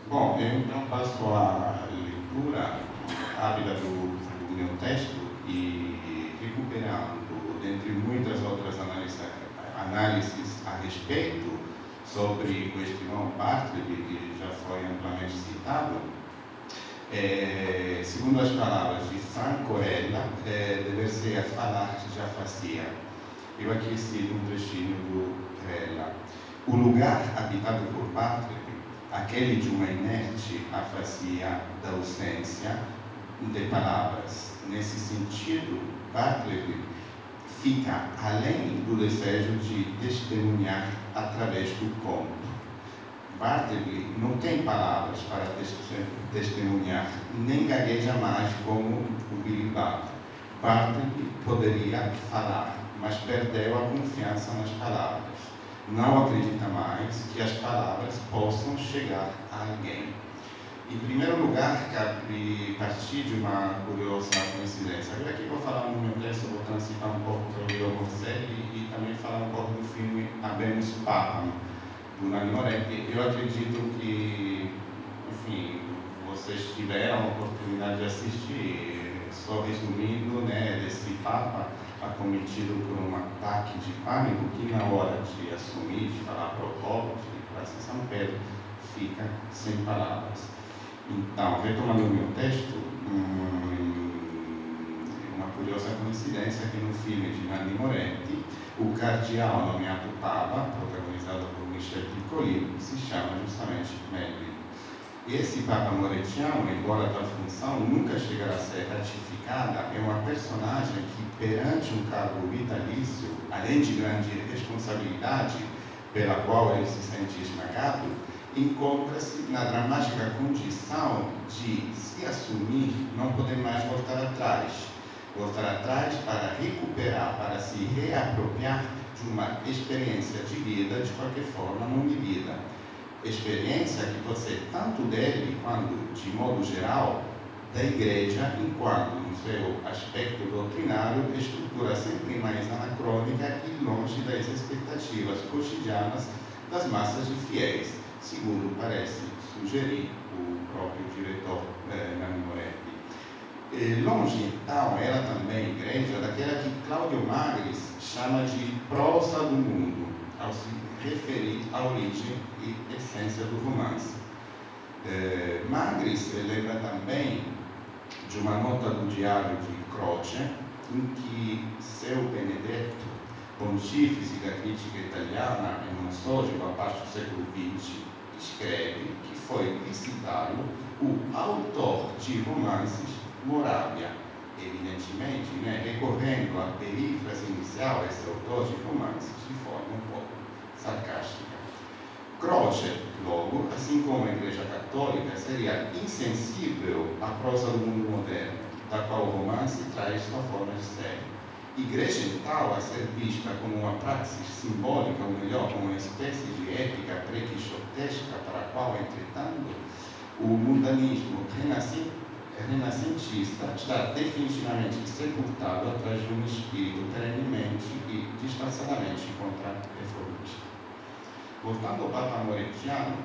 Bom, eu então passo a leitura rápida do meu texto e recuperando, dentre muitas outras análises a respeito sobre o estimão Bartleby, que já foi amplamente citado, segundo as palavras de Frank Corella, dever-se a falar já fazia. Eu aqui cito um trechinho do Corella. O lugar habitado por Bartleby, aquele de uma inerte afasia da ausência de palavras. Nesse sentido, Bartleby fica além do desejo de testemunhar através do conto. Bartleby não tem palavras para testemunhar, nem gagueja mais como o Billy Butler. Bartleby poderia falar, mas perdeu a confiança nas palavras. Não acredita mais que as palavras possam chegar a alguém. Em primeiro lugar, cabe partir de uma curiosa coincidência. Eu aqui vou falar no meu texto, vou transitar um pouco pelo Guido Morselli e também falar um pouco do filme Habemus Papam, do Nanni Moretti. Eu acredito que, enfim, vocês tiveram a oportunidade de assistir, só resumindo, né, desse Papa acometido por um ataque de pânico que na hora de assumir, de falar para o povo, de ir para São Pedro, fica sem palavras. Então, retomando o meu texto, uma curiosa coincidência que no filme de Nanni Moretti, o cardeal nomeado Papa, protagonizado por Michel Piccoli, se chama justamente Melville. Esse Papa Morettiano, embora a tal função nunca chegará a ser ratificada, é uma personagem que, perante um cargo vitalício, além de grande responsabilidade pela qual ele se sente esmagado, encontra-se na dramática condição de se assumir, não poder mais voltar atrás para recuperar, para se reapropriar de uma experiência de vida, de qualquer forma não vivida. Experiência que pode ser tanto dele quanto, de modo geral, da Igreja, enquanto, no seu aspecto doutrinário, estrutura sempre mais anacrônica e longe das expectativas cotidianas das massas de fiéis, segundo parece sugerir o próprio diretor Nanni Moretti. Longe, então, era também a Igreja daquela que Cláudio Magris chama de prosa do mundo, ao se referir à origem e essência do romance. Magris lembra também de uma nota do diário de Croce, em que seu Benedetto, pontífice da crítica italiana e não sólido a partir do século XX, escreve que foi visitá-lo o autor de romances Moravia, evidentemente, né, recorrendo à perífrase inicial, esse autor de romances, de forma um pouco sarcástica. Croce, logo, assim como a Igreja Católica, seria insensível à prosa do mundo moderno, da qual o romance traz sua forma de ser. Igreja tal a ser vista como uma praxis simbólica, ou melhor, como uma espécie de ética pré-quixotesca, para a qual, entretanto, o mundanismo renascentista está definitivamente sepultado atrás de um espírito perenemente e disfarçadamente contra-reformista. Voltando ao Papa Morettiano,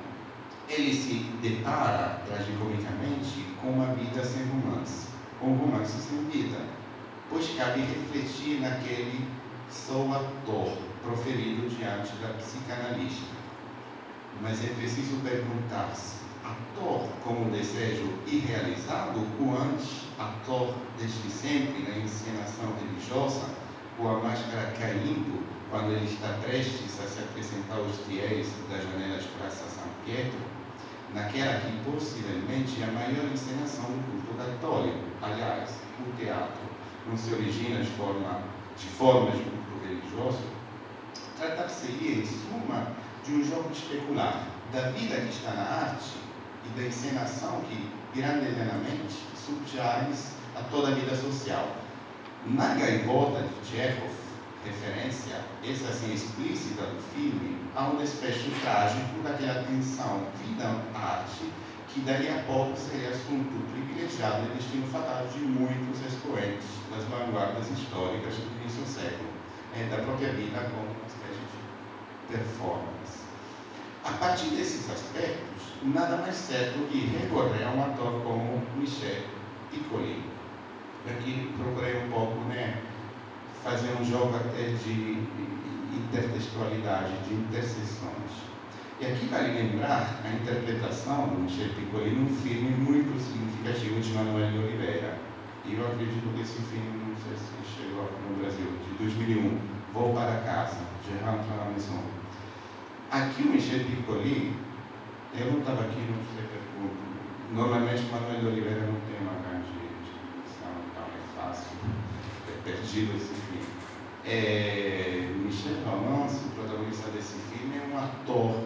ele se depara tragicomicamente com uma vida sem romance, com um romance sem vida, pois cabe refletir naquele sou ator proferido diante da psicanalista. Mas é preciso perguntar-se, ator como desejo irrealizado ou antes ator desde sempre na encenação religiosa, ou a máscara caindo quando ele está prestes a se apresentar aos fiéis das janelas de Praça São Pietro, naquela que possivelmente é a maior encenação do culto católico. Aliás, o teatro não se origina de formas de culto religioso, tratar-se-ia, em suma, de um jogo especular da vida que está na arte e da encenação que, pirandelhanamente, subjaz a toda a vida social. Na Gaivota de Chekhov, referência, essa assim explícita do filme, há um desfecho trágico daquela tensão vida-arte que dali a pouco seria assunto privilegiado e destino fatal de muitos expoentes das vanguardas históricas do início do século, da própria vida como uma espécie de performance. A partir desses aspectos, nada mais certo que recorrer a um ator como Michel Piccoli. Aqui procurei um pouco, fazer um jogo até de intertextualidade, de interseções. E aqui vale lembrar a interpretação do Michel Piccoli num filme muito significativo de Manuel de Oliveira. E eu acredito que esse filme, não sei se chegou no Brasil, de 2001, Vou para Casa, de Rentre à la Maison. Aqui o Michel Piccoli, eu não estava aqui, não sei pergunto. Normalmente o Manuel de Oliveira não tem uma grande explicação, então é fácil, perdido esse filme. Michel Valence, o protagonista desse filme, é um ator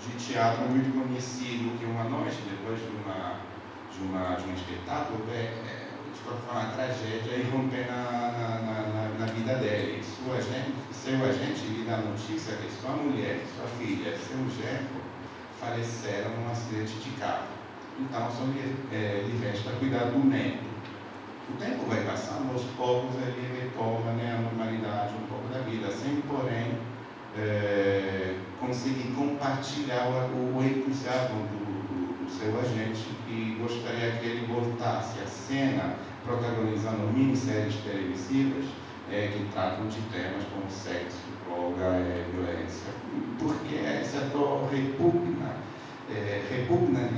de teatro muito conhecido, que uma noite, depois de um espetáculo, de qualquer forma, uma tragédia irromper na vida dele. Seu agente lhe dá a notícia que sua mulher, sua filha, seu genro faleceram num acidente de carro. Então, só lhe resta cuidar do neto. O tempo vai passando, aos poucos ele retoma a normalidade um pouco da vida, sem, porém, conseguir compartilhar o entusiasmo do seu agente, que gostaria que ele voltasse à cena protagonizando minisséries televisivas que tratam de temas como sexo, droga, violência, porque esse ator repugna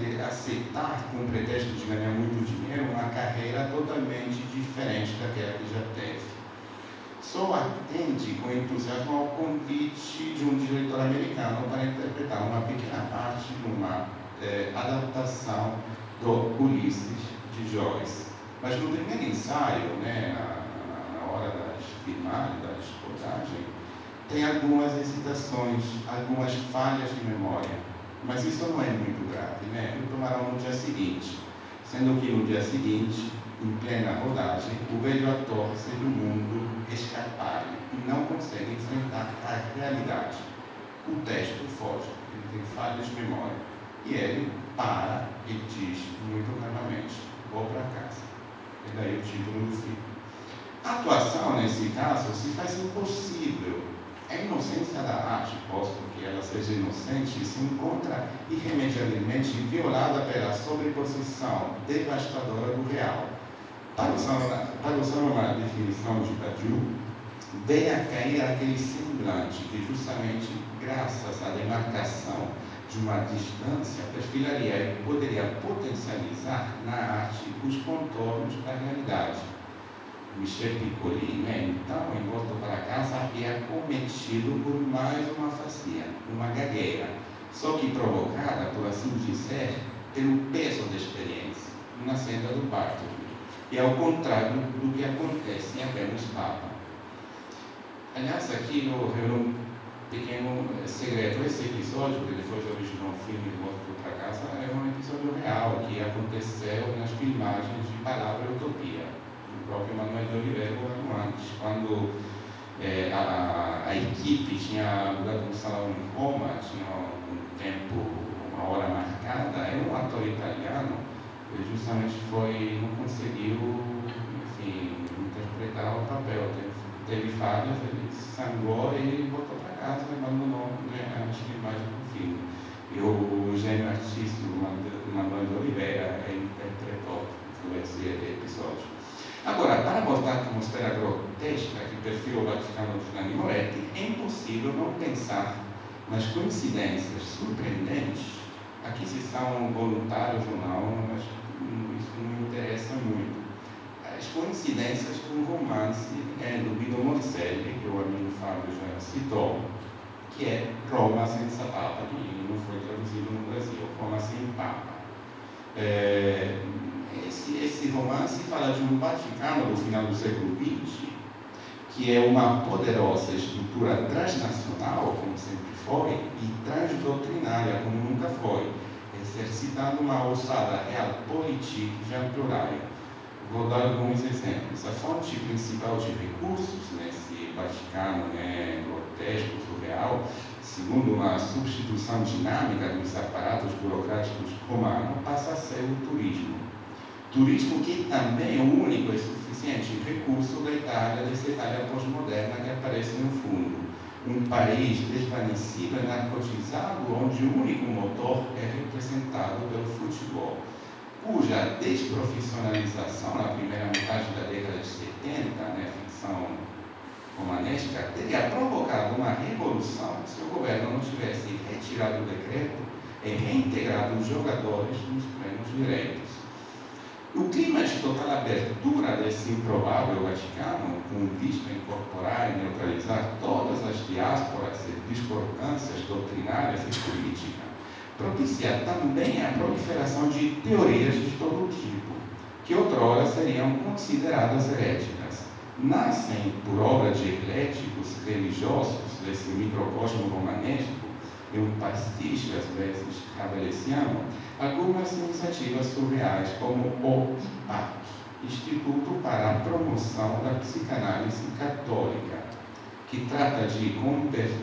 de aceitar, com o pretexto de ganhar muito dinheiro, uma carreira totalmente diferente daquela que já teve. Só atende com entusiasmo ao convite de um diretor americano para interpretar uma pequena parte de uma adaptação do Ulisses de Joyce. Mas no primeiro ensaio, na hora das filmagens, da reportagem, tem algumas hesitações, algumas falhas de memória. Mas isso não é muito grave, retomarão no dia seguinte. Sendo que no dia seguinte, em plena rodagem, o velho ator sente o mundo escapar e não consegue enfrentar a realidade. O texto foge, ele tem falhas de memória. E ele para e diz, muito calmamente, vou para casa. E daí o título do filme. A atuação, nesse caso, se faz impossível. A inocência da arte, posto que ela seja inocente, se encontra irremediavelmente violada pela sobreposição devastadora do real. Para usar uma definição de Badiou, vem a cair aquele semblante que, justamente graças à demarcação de uma distância, perfilaria e poderia potencializar na arte os contornos da realidade. Michel Piccoli, então, em Volta para Casa, é acometido por mais uma facia, uma gagueira, só que provocada, por assim dizer, pelo peso da experiência, na cena do parto. E ao contrário do que acontece em Apenas Papa. Aliás, aqui eu revelo um pequeno segredo. Esse episódio, que depois originou o filme de Volta para Casa, é um episódio real que aconteceu nas filmagens de Palavra e Utopia. O próprio Manuel de Oliveira, um ano antes, quando a equipe tinha alugado um salão em Roma, tinha um tempo, uma hora marcada, era um ator italiano, ele justamente não conseguiu, interpretar o papel. Teve falhas, ele se sangrou e ele voltou para casa e abandonou as filmagens do filme. E o gênio artístico Manuel de Oliveira interpretou esse episódio. Agora, para abordar a atmosfera grotesca que perfila o Vaticano de Nanni Moretti, é impossível não pensar nas coincidências surpreendentes. Aqui, se são voluntários ou não, mas isso não me interessa muito. As coincidências com o romance do Guido Morselli, que o amigo Fábio já citou, que é Roma senza Papa, que não foi traduzido no Brasil, Roma sem Papa. Esse romance fala de um Vaticano do final do século XX, que é uma poderosa estrutura transnacional, como sempre foi, e transdoutrinária, como nunca foi, exercitando uma ousada realpolitik Jean Pioraio. Vou dar alguns exemplos. A fonte principal de recursos nesse Vaticano grotesco, surreal, segundo uma substituição dinâmica dos aparatos burocráticos romanos, passa a ser o turismo. Turismo que também é o único e suficiente recurso da Itália, dessa Itália pós-moderna que aparece no fundo. um país desvanecido e narcotizado, onde o único motor é representado pelo futebol, cuja desprofissionalização na primeira metade da década de 70, ficção romanesca, teria provocado uma revolução se o governo não tivesse retirado o decreto e reintegrado os jogadores nos plenos direitos. O clima de total abertura desse improvável Vaticano, com vista a incorporar e neutralizar todas as diásporas e discordâncias doutrinárias e políticas, propicia também a proliferação de teorias de todo tipo, que outrora seriam consideradas heréticas. Nascem por obra de ecléticos religiosos desse microcosmo romanesco e um pastiche, às vezes, cabeleciano, algumas iniciativas surreais, como o IPAC, Instituto para a Promoção da Psicanálise Católica, que trata de converter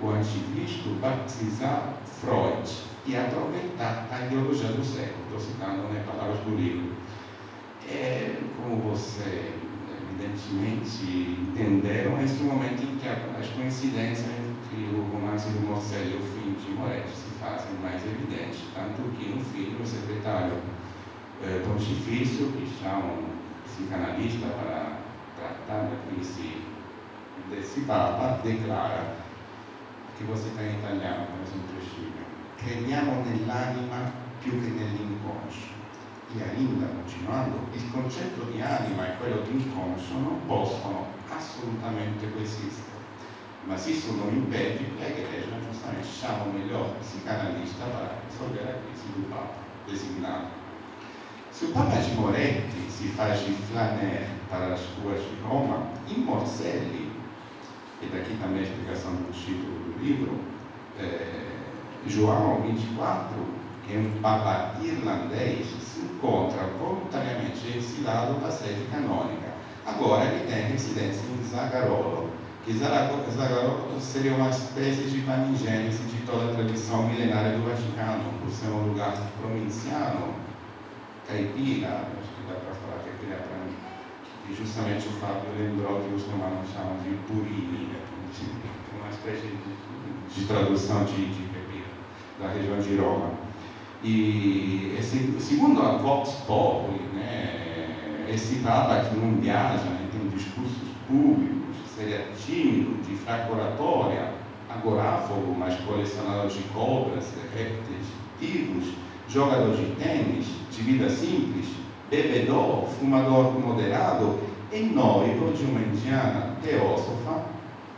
o anticristo, batizar Freud e aproveitar a ideologia do século. Estou citando palavras do livro. Como você evidentemente entenderam, esse momento em que as coincidências entre o romance do Morselli e o fim de Moretti se fazem mais evidentes, tanto que no fim o secretário pontifício, que chama um psicanalista para tratar da crise desse Papa, declara, che você está in italiano, mas un trecino, crediamo nell'anima più che nell'inconscio. E ainda, continuando, il concetto di anima e quello di inconscio non possono assolutamente coesistere. Ma isso non impede che la Igreja giustamente chama o melhor psicanalista para resolver a crise do Papa designado. Se o Papa de Moretti se faz de flaner para as ruas de Roma, em Morselli, e daqui também a explicação do título do livro, João 24, que é um Papa irlandês, se encontra voluntariamente exilado da sede canônica. Agora ele tem residência em Zagarolo, que Zagarolo seria uma espécie de panigênese de toda a tradição milenária do Vaticano, por ser um lugar provinciano, caipira, acho que dá para falar caipira para mim, e justamente o Fábio lembrou que os romanos chamam de Purini, uma espécie de tradução de caipira, da região de Roma. E segundo a Vox Populi, esse Papa que não viaja, tem discursos públicos, seria tímido, de fraca oratória, agoráfobo, mas colecionador de cobras, repetitivos, jogador de tênis, de vida simples, bebedor, fumador moderado e noivo de uma indiana teósofa,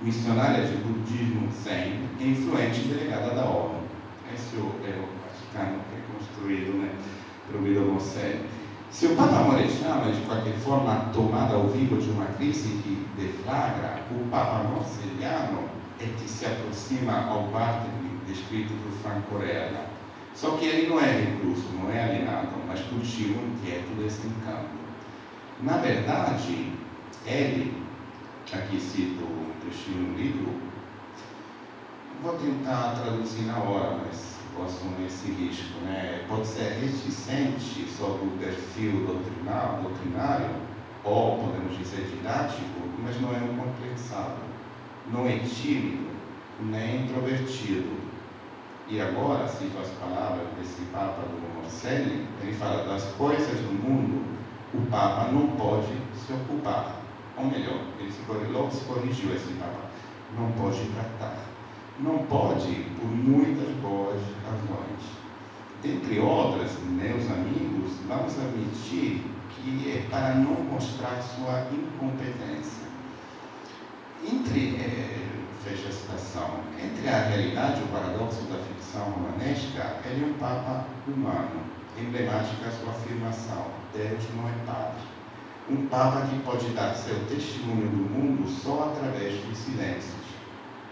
missionária de budismo zen e influente delegada da ONU. Esse é o Vaticano que é construído pelo Guido Morselli. Se o Papa Moretiano é de qualquer forma tomada ao vivo de uma crise que deflagra, o Papa Morselliano é que se aproxima ao Barthes descrito por Franco Rella. Só que ele não é recluso, não é alienado, mas cultiva um inquieto desse encanto. Na verdade, ele, aqui cito um trechinho no livro, vou tentar traduzir na hora, mas posso esse risco, pode ser reticente sobre o perfil doutrinário, ou podemos dizer didático, mas não é um complexado, não é tímido, nem introvertido. E agora, cito as palavras desse Papa do Morselli, ele fala das coisas do mundo, o Papa não pode se ocupar. Ou melhor, logo se corrigiu esse Papa, não pode tratar. Não pode por muitas boas razões. Dentre outras, meus amigos, vamos admitir que é para não mostrar sua incompetência. Fecha a citação, entre a realidade e o paradoxo da ficção romanesca, ele é um Papa humano, emblemática a sua afirmação, Deus não é padre. Um Papa que pode dar seu testemunho do mundo só através de silêncios.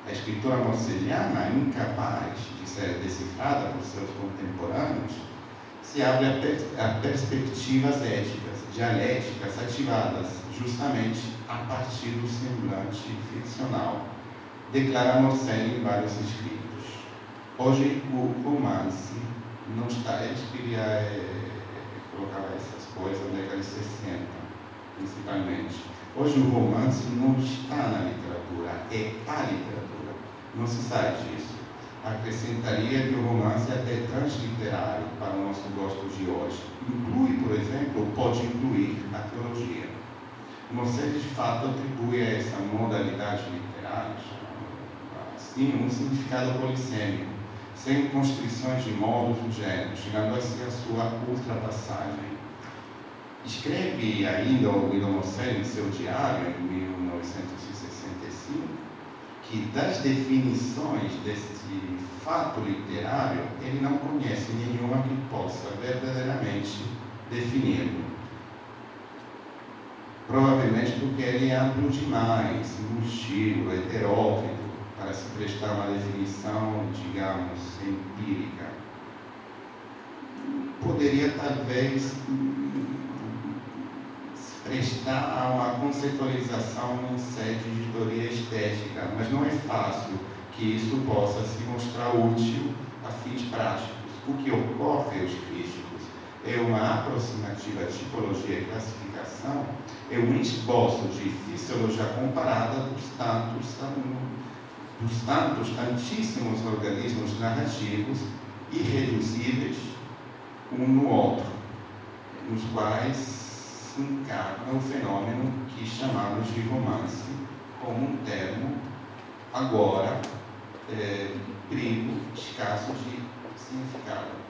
A escritura morselliana, incapaz de ser decifrada por seus contemporâneos, se abre a perspectivas éticas, dialéticas ativadas justamente a partir do semblante ficcional. Declara Morselli em vários escritos. Hoje o romance não está, ele queria colocar essas coisas na década de 60, principalmente. Hoje o romance não está na literatura, é a literatura. Não se sai disso. Acrescentaria que o romance é até transliterário para o nosso gosto de hoje. Inclui, por exemplo, pode incluir a teologia. Mosè, de fato, atribui a essa modalidade literária, assim, um significado polissêmico, sem constrições de modos do gênero, chegando assim à sua ultrapassagem. Escreve ainda o Guido Mosè em seu diário, em 1965, que das definições deste fato literário, ele não conhece nenhuma que possa verdadeiramente defini-lo. Provavelmente porque ele é amplo demais, embustido, heteróclito, para se prestar uma definição, digamos, empírica. Poderia, talvez, se prestar a uma conceitualização em sede de teoria estética, mas não é fácil que isso possa se mostrar útil a fins práticos. O que ocorre aos críticos é uma aproximativa tipologia e classificação, é um esboço de fisiologia comparada dos tantíssimos organismos narrativos irreduzíveis um no outro, nos quais se encarna o fenômeno que chamamos de romance, como um termo agora primo, escasso de significado.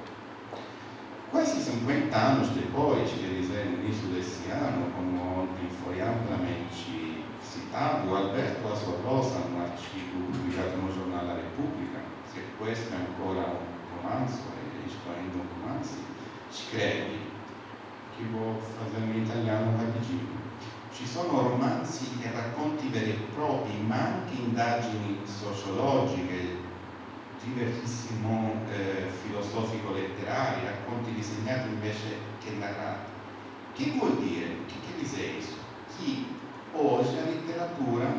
Quase 50 anos depois, quer dizer, no início desse ano, como ontem foi amplamente citado, Alberto Assollosa, num artigo publicado no Jornal da Repubblica, se questo è ancora un romanzo, e isto ainda um romance, escreve, que vou fazer no italiano rapidinho. Ci sono romanzi e racconti veri e propri, ma anche indagini sociologiche, divertissimo filosofico-letterari, racconti disegnati invece che narrati. Che vuol dire? Che dice isso? Que hoje a literatura,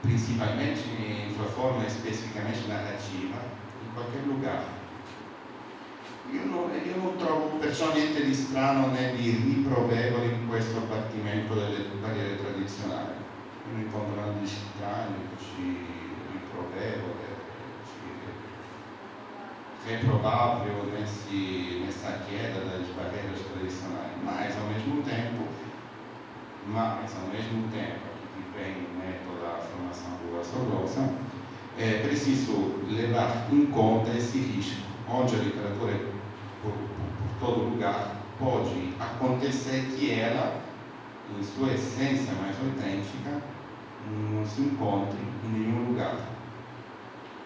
principalmente em sua forma especificamente narrativa, em qualquer lugar. Io non trovo perciò niente di strano né di riprovevole in questo abbattimento delle barriere tradizionali. Io non incontro nada di strano, di riprovevole, reprovável nessa queda das barreiras tradicionais, mas ao mesmo tempo, aqui que vem, né, toda a formação do Assollosa, é preciso levar em conta esse risco, onde a literatura por todo lugar pode acontecer que ela, em sua essência mais autêntica, não se encontre em nenhum lugar.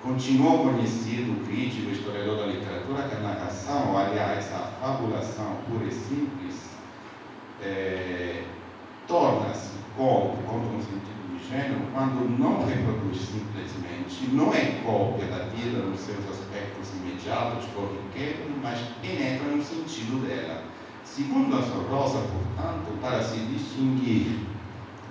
Continuou conhecido o crítico, historiador da literatura, que a narração, ou aliás, a fabulação pura e simples, torna-se conto no sentido de gênero, quando não reproduz simplesmente, não é cópia da vida nos seus aspectos imediatos, corriqueiros, mas penetra no sentido dela. Segundo Assollosa, portanto, para se distinguir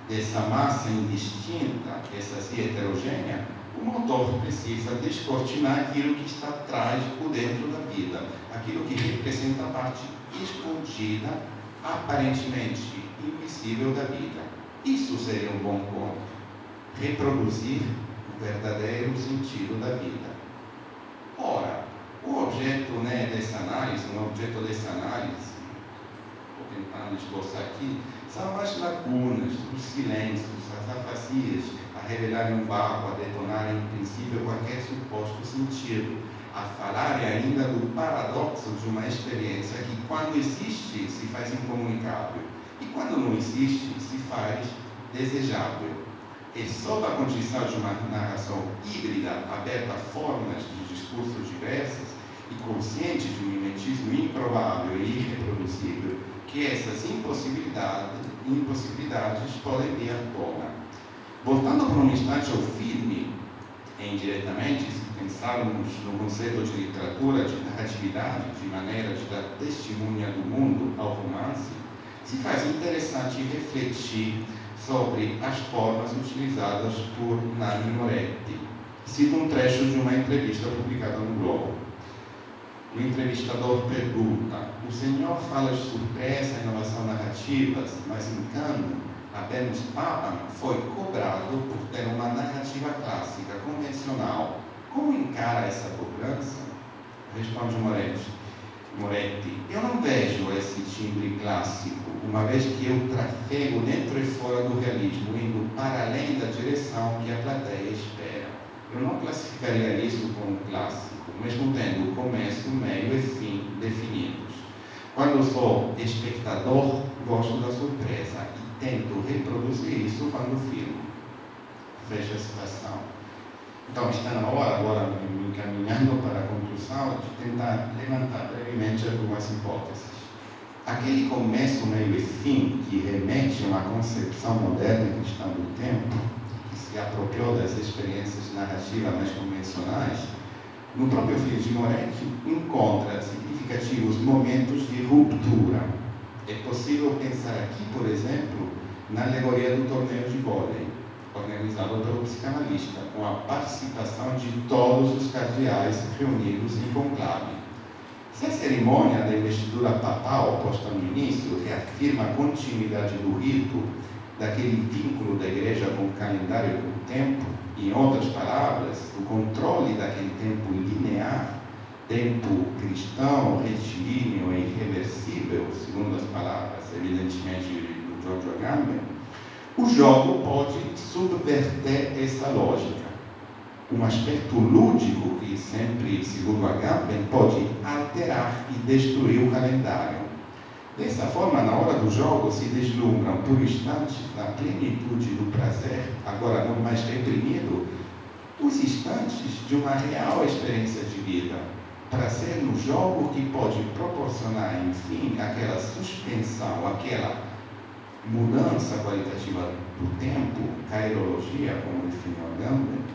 dessa massa indistinta, essa assim heterogênea, o motor precisa descortinar aquilo que está atrás por dentro da vida, aquilo que representa a parte escondida, aparentemente invisível da vida. Isso seria um bom conto, reproduzir o verdadeiro sentido da vida. Ora, o objeto, né, dessa análise, estou tentando esboçar aqui, são as lacunas, os silêncios, as afasias, a revelarem um vácuo, a detonarem em princípio qualquer suposto sentido, a falarem ainda do paradoxo de uma experiência que, quando existe, se faz incomunicável, e quando não existe, se faz desejável. E sob a condição de uma narração híbrida, aberta a formas de discurso diversas e consciente de um mimetismo improvável e irreproduzível, que essas impossibilidades podem vir à tona. Voltando por um instante ao filme, indiretamente, se pensarmos no conceito de literatura, de narratividade, de maneira de dar testemunha do mundo ao romance, se faz interessante refletir sobre as formas utilizadas por Nanni Moretti. Cito um trecho de uma entrevista publicada no Globo. O entrevistador pergunta: o senhor fala de surpresa, inovação narrativas, mas em Cannes Habemus Papam foi cobrado por ter uma narrativa clássica, convencional. Como encara essa cobrança? Responde Moretti, eu não vejo esse timbre clássico, uma vez que eu trafego dentro e fora do realismo, indo para além da direção que a plateia espera. Eu não classificaria isso como clássico, mesmo tendo começo, meio e fim definidos. Quando sou espectador, gosto da surpresa e tento reproduzir isso quando filmo. Fecha a citação. Então, está na hora, agora me encaminhando para a conclusão, de tentar levantar brevemente algumas hipóteses. Aquele começo, meio e fim, que remete a uma concepção moderna e cristã do tempo, que se apropriou das experiências narrativas mais convencionais, no próprio filho de Moretti, encontra significativos momentos de ruptura. É possível pensar aqui, por exemplo, na alegoria do torneio de vôlei, organizado pelo psicanalista, com a participação de todos os cardeais reunidos em conclave. Se a cerimônia da investidura papal, posta no início, reafirma a continuidade do rito, daquele vínculo da igreja com o calendário e com o tempo, em outras palavras, o controle daquele tempo linear, tempo cristão, retilíneo e irreversível, segundo as palavras, evidentemente, do Giorgio Agamben, o jogo pode subverter essa lógica. Um aspecto lúdico que sempre, segundo Agamben, pode alterar e destruir o calendário. Dessa forma, na hora do jogo, se deslumbram por instantes, na plenitude do prazer, agora não mais reprimido, os instantes de uma real experiência de vida. Prazer no jogo que pode proporcionar, enfim, aquela suspensão, aquela mudança qualitativa do tempo, kairologia, como definiu Agamben,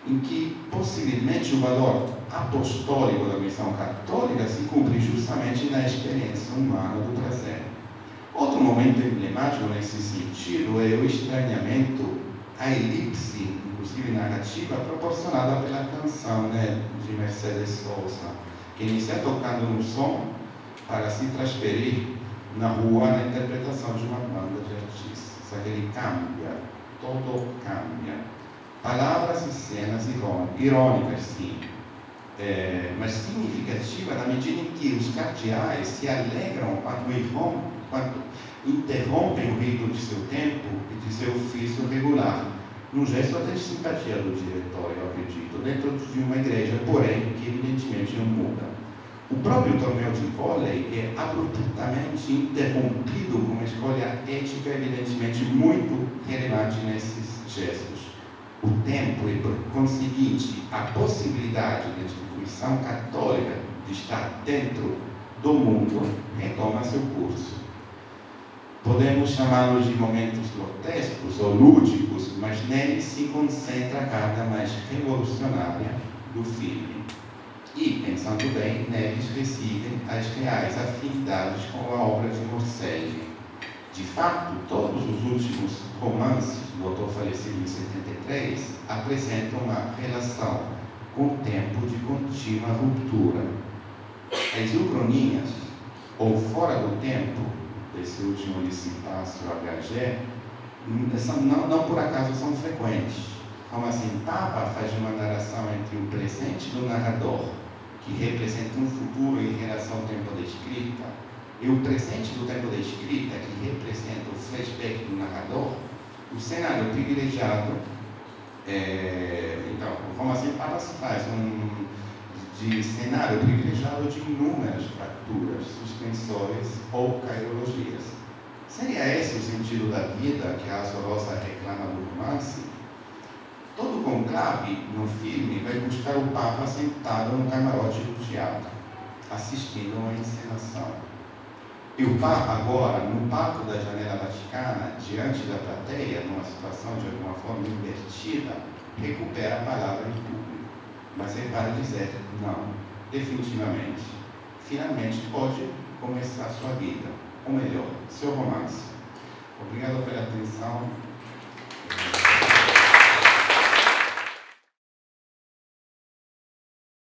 em que possivelmente o valor apostólico da missão católica se cumpre justamente na experiência humana do prazer. Outro momento emblemático nesse sentido é o estranhamento, a elipse, inclusive narrativa, proporcionada pela canção de Mercedes Sosa, que inicia tocando no som para se transferir na rua na interpretação de uma banda de artistas. Aquele cambia, todo cambia. Palavras e cenas irônicas, sim, mas significativa na medida em que os cardeais se alegram quando interrompem o rito de seu tempo e de seu ofício regular, num gesto até de simpatia do diretor, eu acredito, dentro de uma igreja, porém, que evidentemente não muda. O próprio torneio de vôlei é abruptamente interrompido com uma escolha ética evidentemente muito relevante nesses gestos. O tempo e, por conseguinte, a possibilidade da instituição católica de estar dentro do mundo retoma seu curso. Podemos chamá-los de momentos grotescos ou lúdicos, mas neles se concentra a carga mais revolucionária do filme. E, pensando bem, neles residem as reais afinidades com a obra de Morselli. De fato, todos os últimos romances do autor falecido em 73 apresentam uma relação com o tempo de contínua ruptura. As ucronias, ou fora do tempo, desse último Licipacio HG, não por acaso são frequentes. Como assim, Papa faz uma narração entre o presente do narrador, que representa um futuro em relação ao tempo da escrita, e o presente do tempo da escrita, que representa o flashback do narrador. O cenário privilegiado, então, como assim, Papa se faz de cenário privilegiado de inúmeras fraturas, suspensões ou kairologias. Seria esse o sentido da vida que a Azorosa reclama do romance? Todo conclave no filme vai buscar o Papa sentado no camarote do teatro, assistindo a uma encenação. E o Papa agora, no palco da janela vaticana, diante da plateia, numa situação de alguma forma invertida, recupera a palavra em público. Mas ele vai dizer, não, definitivamente, finalmente pode começar sua vida, ou melhor, seu romance. Obrigado pela atenção.